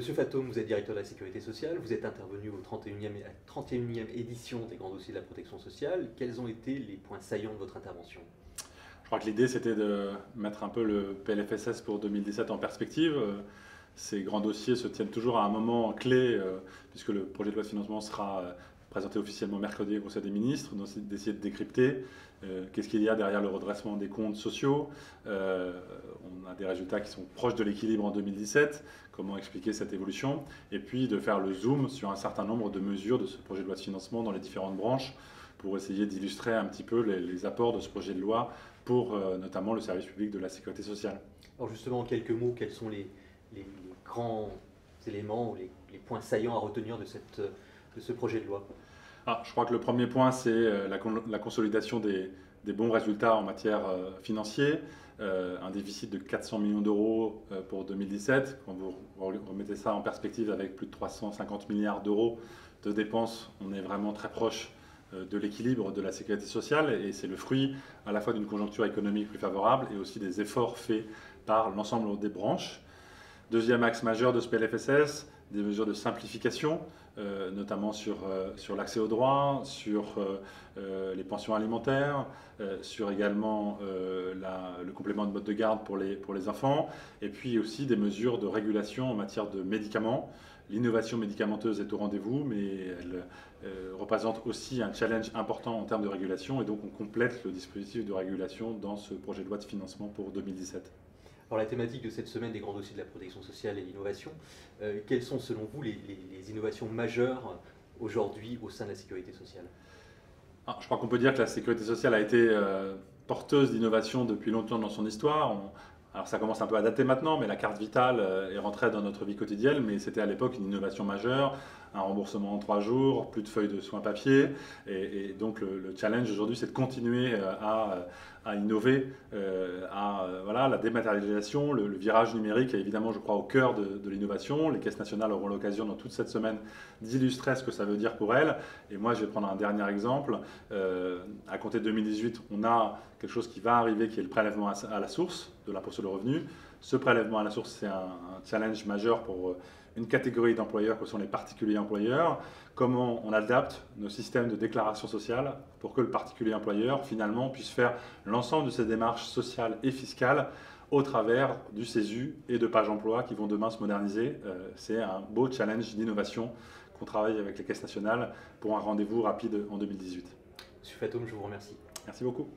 Monsieur Fatoum, vous êtes directeur de la Sécurité sociale, vous êtes intervenu au 31e édition des grands dossiers de la protection sociale. Quels ont été les points saillants de votre intervention? Je crois que l'idée, c'était de mettre un peu le PLFSS pour 2017 en perspective. Ces grands dossiers se tiennent toujours à un moment clé, puisque le projet de loi de financement sera présenté officiellement mercredi au Conseil des ministres, d'essayer de décrypter qu'est-ce qu'il y a derrière le redressement des comptes sociaux. On a des résultats qui sont proches de l'équilibre en 2017, comment expliquer cette évolution, et puis de faire le zoom sur un certain nombre de mesures de ce projet de loi de financement dans les différentes branches, pour essayer d'illustrer un petit peu les apports de ce projet de loi pour notamment le service public de la sécurité sociale. Alors justement, en quelques mots, quels sont les grands éléments ou les points saillants à retenir de ce projet de loi? Je crois que le premier point, c'est la consolidation des bons résultats en matière financière. Un déficit de 400 millions d'euros pour 2017. Quand vous remettez ça en perspective avec plus de 350 milliards d'euros de dépenses, on est vraiment très proche de l'équilibre de la sécurité sociale, et c'est le fruit à la fois d'une conjoncture économique plus favorable et aussi des efforts faits par l'ensemble des branches. Deuxième axe majeur de ce PLFSS, des mesures de simplification, notamment sur l'accès aux droits, sur les pensions alimentaires, sur également le complément de mode de garde pour les enfants, et puis aussi des mesures de régulation en matière de médicaments. L'innovation médicamenteuse est au rendez-vous, mais elle représente aussi un challenge important en termes de régulation, et donc on complète le dispositif de régulation dans ce projet de loi de financement pour 2017. Alors la thématique de cette semaine des grands dossiers de la protection sociale et l'innovation, quelles sont selon vous les innovations majeures aujourd'hui au sein de la sécurité sociale? Je crois qu'on peut dire que la sécurité sociale a été porteuse d'innovation depuis longtemps dans son histoire. Alors ça commence un peu à dater maintenant, mais la carte vitale est rentrée dans notre vie quotidienne, mais c'était à l'époque une innovation majeure, un remboursement en 3 jours, plus de feuilles de soins papier, et donc le challenge aujourd'hui, c'est de continuer à innover, voilà, la dématérialisation, le virage numérique est évidemment, je crois, au cœur de l'innovation. Les caisses nationales auront l'occasion dans toute cette semaine d'illustrer ce que ça veut dire pour elles, et moi je vais prendre un dernier exemple. À compter de 2018, on a quelque chose qui va arriver, qui est le prélèvement à la source de l'impôt sur le revenu. Ce prélèvement à la source, c'est un challenge majeur pour une catégorie d'employeurs que sont les particuliers employeurs. Comment on adapte nos systèmes de déclaration sociale pour que le particulier employeur, finalement, puisse faire l'ensemble de ses démarches sociales et fiscales au travers du CESU et de Page Emploi qui vont demain se moderniser. C'est un beau challenge d'innovation qu'on travaille avec les caisses nationales pour un rendez-vous rapide en 2018. Monsieur Fatoum, je vous remercie. Merci beaucoup.